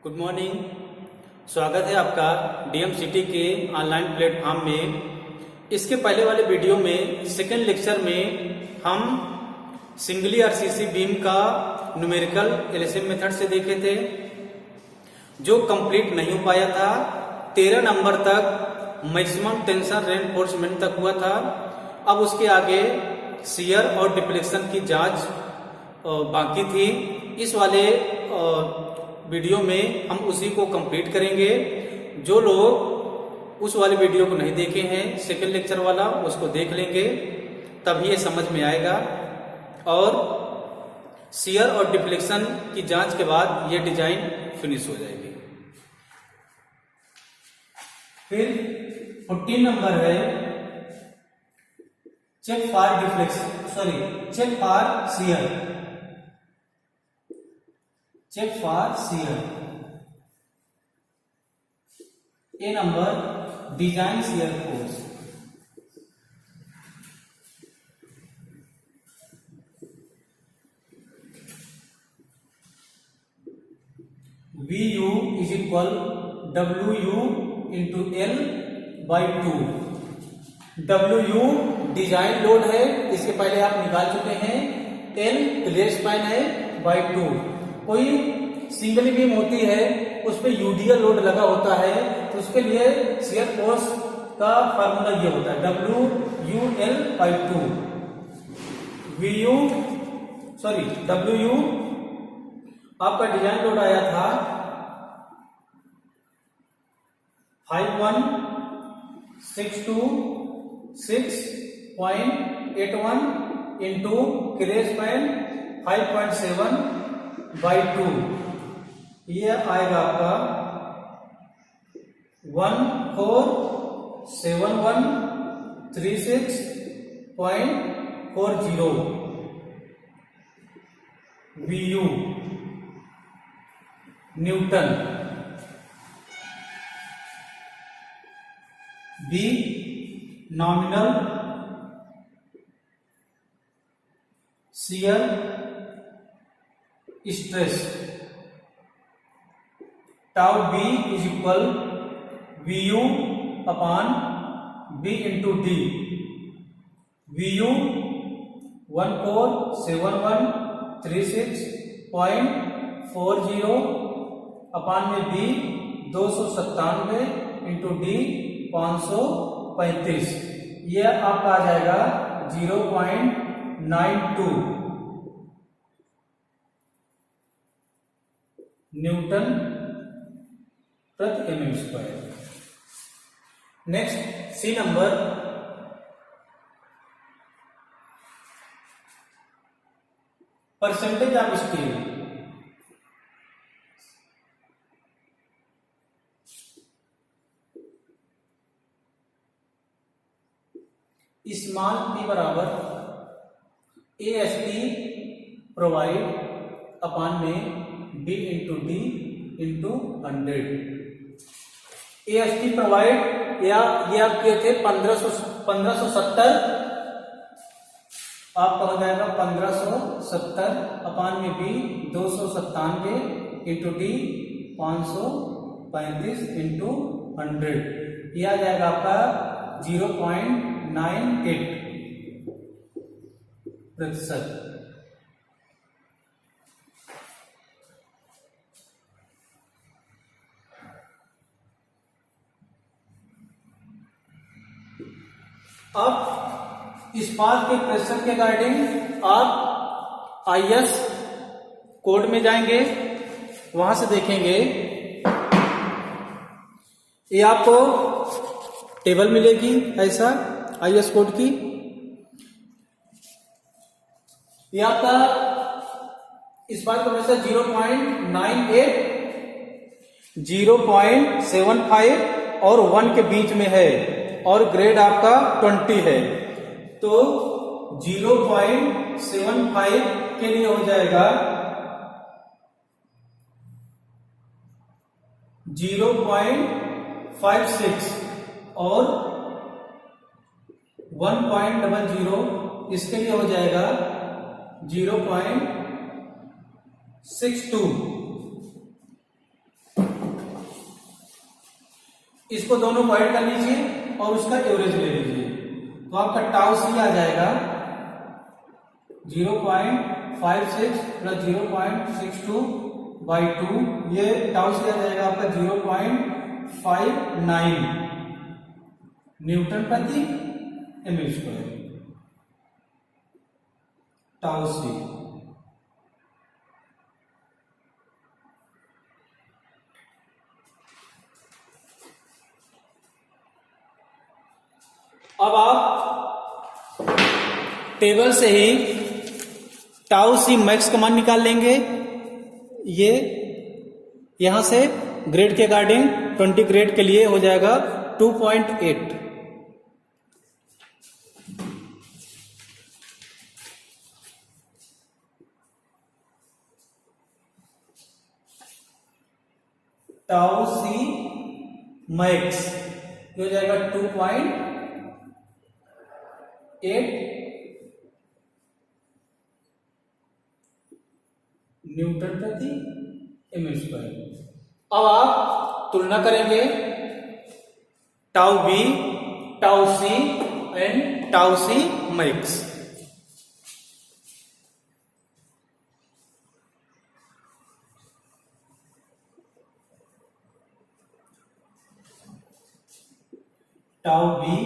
Good morning. स्वागत है आपका डीएम सिटी के ऑनलाइन प्लेटफॉर्म में। इसके पहले वाले वीडियो में सेकेंड लेक्चर में हम सिंगली आरसीसी बीम का न्यूमेरिकल एलएसएम मेथड से देखे थे, जो कंप्लीट नहीं हो पाया था। 13 नंबर तक मैक्सिमम टेंशन रेनफोर्समेंट तक हुआ था। अब उसके आगे शियर और डिफ्लेक्शन की जांच बाकी थी। इस वाले वीडियो में हम उसी को कंप्लीट करेंगे। जो लोग उस वाले वीडियो को नहीं देखे हैं, सेकेंड लेक्चर वाला, उसको देख लेंगे, तभी ये समझ में आएगा। और शियर और डिफ्लेक्शन की जांच के बाद ये डिजाइन फिनिश हो जाएगी। फिर 14 नंबर है check for shear. Check for shear. A number design shear force. VU is equal WU into L by 2। WU design load है, इसके पहले आप निकाल चुके हैं। L ग्रेड स्पाइन है बाई 2। कोई सिंगल बीम होती है, उस पर यूडीएल लोड लगा होता है, तो उसके लिए शियर फोर्स का फार्मूला ये होता है WUL बाई 2। WU आपका डिजाइन लोड आया था 5162.6.81 इंटू क्रेज स्पैन 5.7 बाई 2। ये आएगा आपका 147136.40 VU Newton. B nominal shear stress. Tau B is equal VU upon B into D। VU 147136.40 upon में B 297 इंटू D 535। यह आपका आ जाएगा 0.92 न्यूटन प्रति mm square. Next C number percentage of steel. Small p बराबर AST provide upon में B into D into 100। AST provide या ये आप किए थे 1570, आपका हो जाएगा 1570 अपॉन में B 297 इंटू D 535 इंटू 100। यह आ जाएगा आपका 0.98%। अब इस्पात के प्रेशर के अकॉर्डिंग आप IS कोड में जाएंगे, वहां से देखेंगे ये आपको टेबल मिलेगी ऐसा IS कोड की। ये आपका इस्पात का प्रेशर 0.98, 0.75 और 1 के बीच में है, और ग्रेड आपका 20 है। तो 0.75 के लिए हो जाएगा 0.56 और 1.00 इसके लिए हो जाएगा 0.62। इसको दोनों को ऐड कर लीजिए और उसका एवरेज ले लीजिए, तो आपका टाउ सी आ जाएगा 0.56 प्लस 0.62 बाई 2, ये टाउ सी आ जाएगा आपका 0.59 न्यूटन प्रति एमएल स्क्वायर। टाउ सी अब आप टेबल से ही टाउ सी मैक्स का मान निकाल लेंगे। ये यहां से ग्रेड के अकॉर्डिंग 20 ग्रेड के लिए हो जाएगा 2.8। टाउ सी मैक्स हो जाएगा 2.8 न्यूटन प्रति एमएल स्क्वायर। अब आप तुलना करेंगे tau B, tau C and tau C max. Tau B,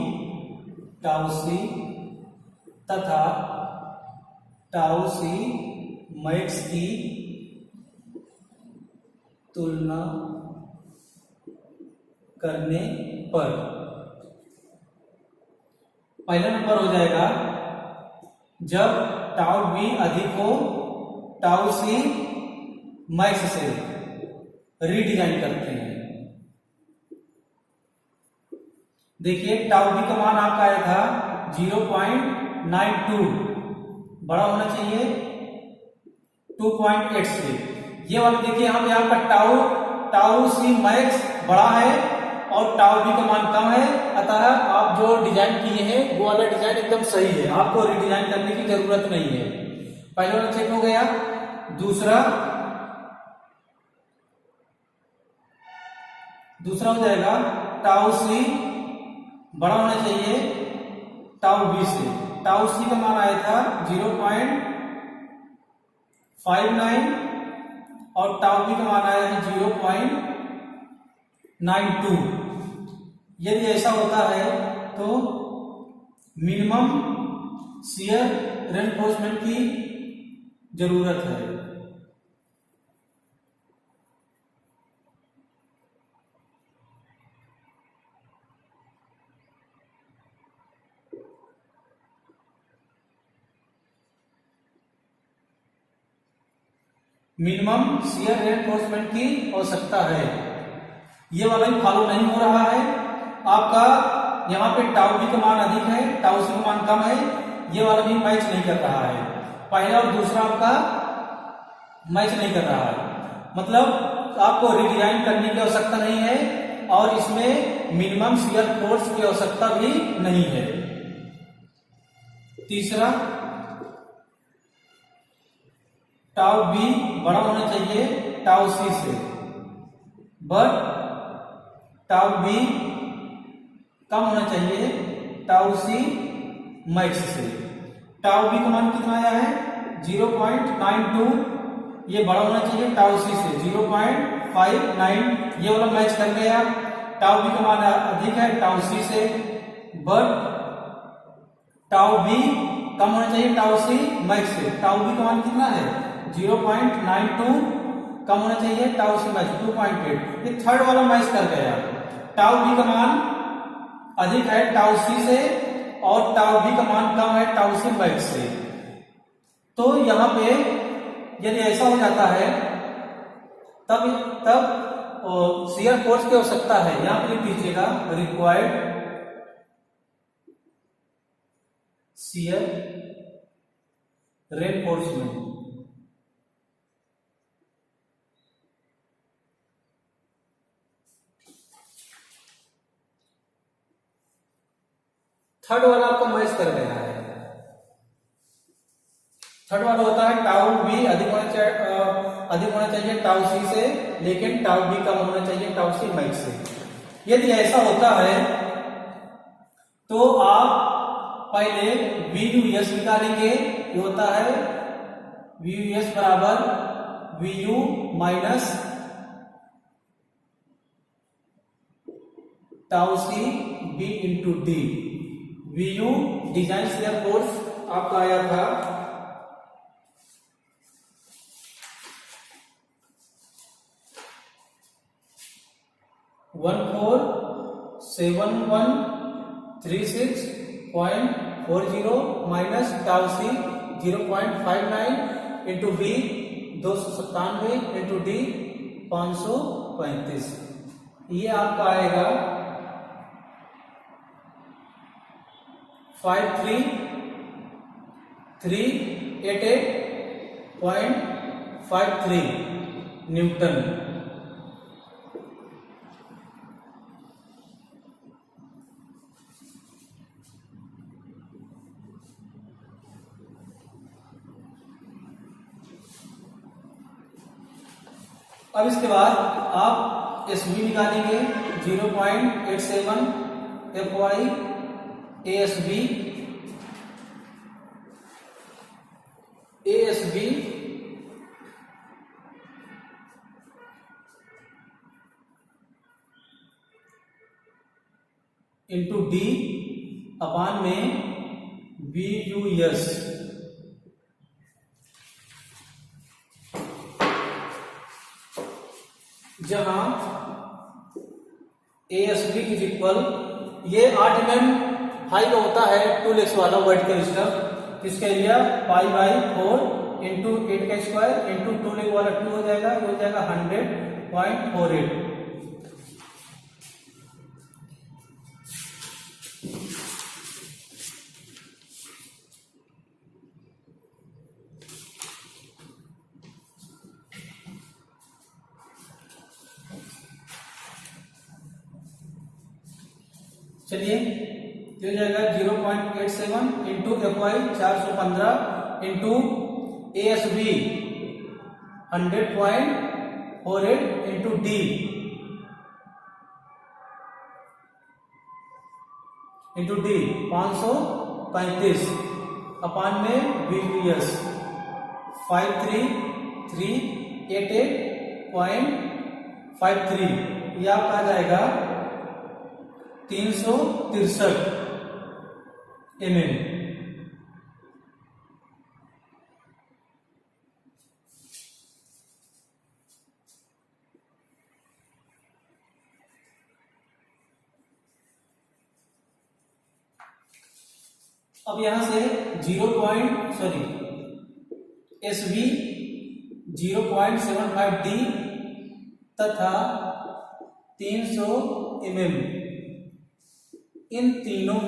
tau C तथा टाउ सी मैक्स की तुलना करने पर पहला नंबर हो जाएगा जब टाउ बी अधिक हो टाउ सी मैक्स से रीडिजाइन करते हैं। देखिए टाउ बी का मान आपका आया था 0.92, बड़ा होना चाहिए 2.8 से। ये वाला देखिए हम यहाँ पर टाउ सी मैक्स बड़ा है और टाउ बी का मान कम है, अतः आप जो डिजाइन किए हैं वो वाला डिजाइन एकदम सही है, आपको रिडिजाइन करने की जरूरत नहीं है। पहले वाला चेक हो गया। दूसरा हो जाएगा टाउ सी बड़ा होना चाहिए टाउ बी से। टाउ सी का मान आया था 0.59 और टाउ बी का मान आया है 0.92। यदि ऐसा होता है तो मिनिमम शियर रेनफोर्समेंट की जरूरत है। मिनिमम शियर रेनफोर्समेंट की आवश्यकता है। ये वाला भी फॉलो नहीं हो रहा है आपका, यहाँ पे टाउ बी का मान अधिक है टाउ सी का मान कम है, ये वाला भी मैच नहीं कर रहा है। पहला और दूसरा आपका मैच नहीं कर रहा है, मतलब आपको रिडिजाइन करने की आवश्यकता नहीं है और इसमें मिनिमम शियर फोर्स की आवश्यकता भी नहीं है। तीसरा टाउ बी बड़ा होना चाहिए टाउ सी से, बट टाउ बी कम होना चाहिए टाउ सी मैक्स से। टाउ बी का मान कितना आया है 0.92, ये बड़ा होना चाहिए टाउ सी से 0.59, ये वाला मैच कर गया। टाउ बी का मान अधिक है टाउ सी से, बट टाउ बी कम होना चाहिए टाउ सी मैक्स से। टाउ बी का मान कितना है 0.92, कम होना चाहिए टाउ सी मैक्स 2.8। ये थर्ड वाला मैच कर गया। टाउ बी का मान अधिक है टाउ सी से और टाउ बी का मान कम है टाउ सी मैक्स से। तो यहां पे यदि ऐसा हो जाता है तब शियर फोर्स की आवश्यकता है। यहां पर लिख दीजिएगा रिक्वायर्ड शियर रेनफोर्समेंट। थर्ड वाला आपका मैच कर गया है। थर्ड वाला होता है टाउ बी अधिक होना चाहिए टाउ सी से, लेकिन टाउ बी कम होना चाहिए टाउ सी मैक्स से। यदि ऐसा होता है तो आप पहले VUS निकालेंगे। ये होता है VUS बराबर VU माइनस टाउ सी B into D. VU design shear force आपका आया था 147136.40 माइनस टाउ सी 0.59 इंटू बी 297 इंटू डी 535। ये आपका आएगा 53388.53 न्यूटन। अब इसके बाद आप एसवी निकालेंगे 0.87 FY ASB इंटू डी अपान में VUS। जहां ASB इज इक्वल, ये 8 mm हाई का होता है 2 लेग्स वाला वर्टिकल स्टफ, इसका एरिया पाई बाई 4 इंटू 8 का स्क्वायर इंटू 2 लेग वाला 2 हो जाएगा 100.48। चलिए हो जाएगा 0.87 into FY 415 into ASB 100.48 into D into D 535 अपान में VUS 53388.53। यह आपका आ जाएगा 363 mm। अब यहां से SV 0.75D तथा 300 mm इन तीनों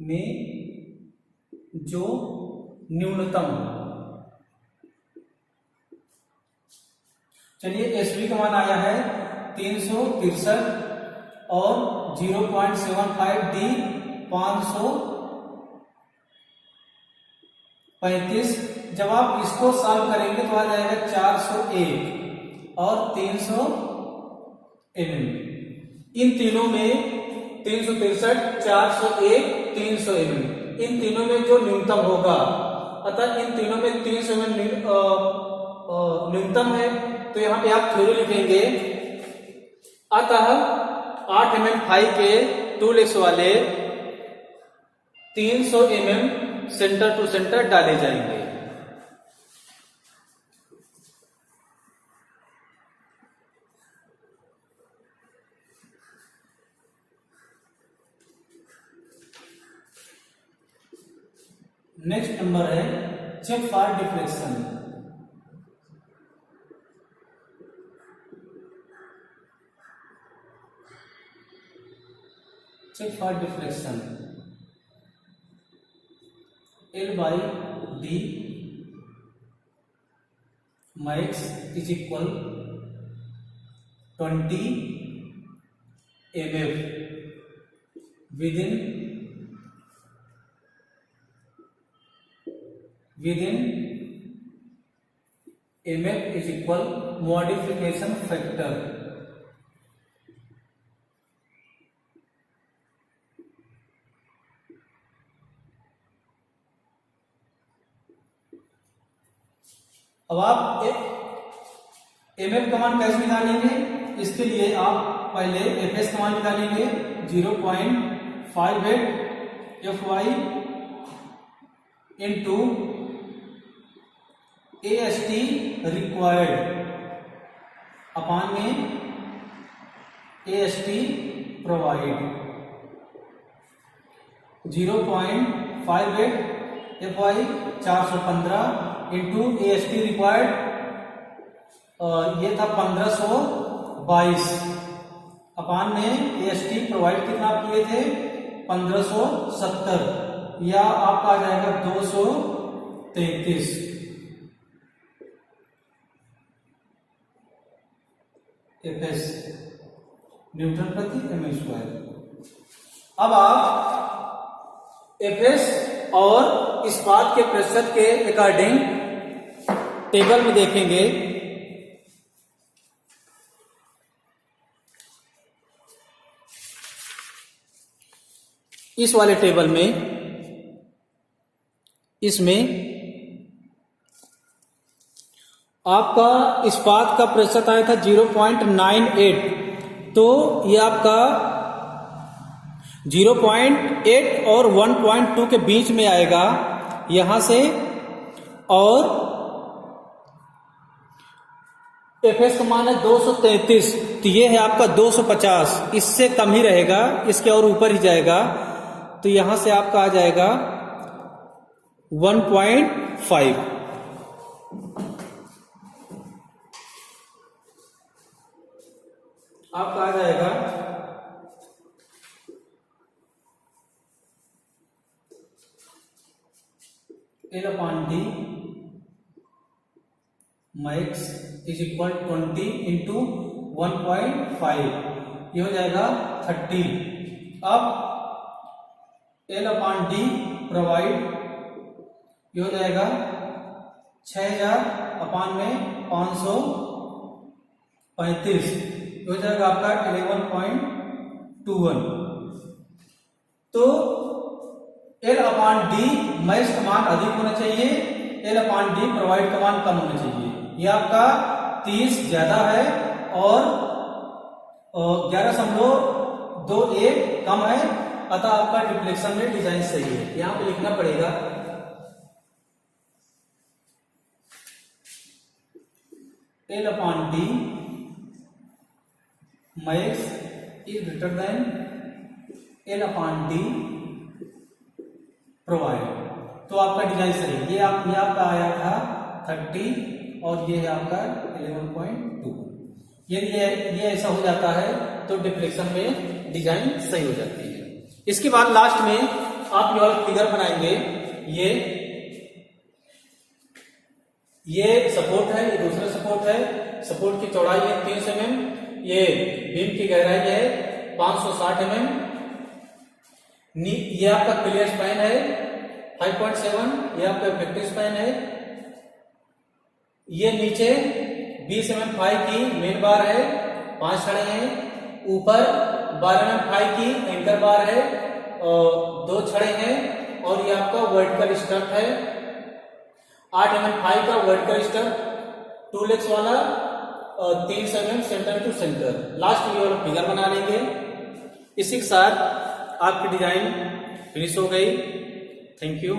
में जो न्यूनतम, चलिए SV का मान आया है 363 और 0.75D 535। जब आप इसको सॉल्व करेंगे तो आ जाएगा 401 और 300 mm। इन तीनों में 363, 401, 300 mm इन तीनों में जो न्यूनतम होगा, अतः इन तीनों में 300 mm न्यूनतम है, तो यहां पे आप थ्योरी लिखेंगे। अतः 8 mm फाई के 2 लेग्स वाले 300 mm सेंटर टू सेंटर डाले जाएंगे। नेक्स्ट नंबर है check for deflection. Check for deflection L/D max is equal 20 mm within 1 MF is equal modification factor. अब आप MF का मान कैसे निकालेंगे? इसके लिए आप पहले FS का मान निकालेंगे 0.58 FY इंटू AST रिक्वायर्ड अपान में AST provide. 0.58 FY 415 into AST required ये था 1522 अपान में AST प्रोवाइड कितना किए थे 1570 या आपका आ जाएगा 233 FS न्यूटन प्रति m²। अब आप FS और इस्पात के प्रतिशत के अकॉर्डिंग टेबल में देखेंगे। इस वाले टेबल में इसमें आपका इस्पात का प्रतिशत आया था 0.98, तो ये आपका 0.8 और 1.2 के बीच में आएगा यहां से, और FS का मान है 233, तो ये है आपका 250, इससे कम ही रहेगा, इसके और ऊपर ही जाएगा, तो यहां से आपका आ जाएगा 1.5। आपका आ जाएगा L/D max is equal 20 into 1.5, ये हो जाएगा 30। अब L/D प्रोवाइड ये हो जाएगा 6000 अपान में 535, ये हो जाएगा आपका 11.21। तो L/D मैक्स का मान अधिक होना चाहिए, L/D प्रोवाइड का मान कम होना चाहिए। ये आपका 30 ज्यादा है और 11.21 कम है, अतः आपका डिफ्लेक्शन में डिजाइन सही है। यहां पे लिखना पड़ेगा L/D max is greater than L/D provide, तो आपका डिजाइन सही। ये आपका आया था 30 और ये है आपका 11.2। यदि ये ऐसा हो जाता है तो डिफ्लेक्शन में डिजाइन सही हो जाती है। इसके बाद लास्ट में आप ये वाला फिगर बनाएंगे। ये सपोर्ट है, ये दूसरा सपोर्ट है। सपोर्ट की चौड़ाई है 30 mm, ये बीम की गहराई है 560 mm। ये आपका क्लियर स्पैन है 5.7, ये आपका इफेक्टिव स्पैन है। ये नीचे 20 mm फाई की मेन बार है, 5 छड़े हैं। ऊपर 12 mm फाई की एंकर बार है और 2 छड़े हैं। और ये आपका वर्टिकल स्टड है 8 mm फाई का वर्टिकल स्टड 2 लेग्स वाला, 3 mm centre to centre. Last ये वाला फिगर बना लेंगे। इसी के साथ आपकी डिजाइन फिनिश हो गई। Thank you.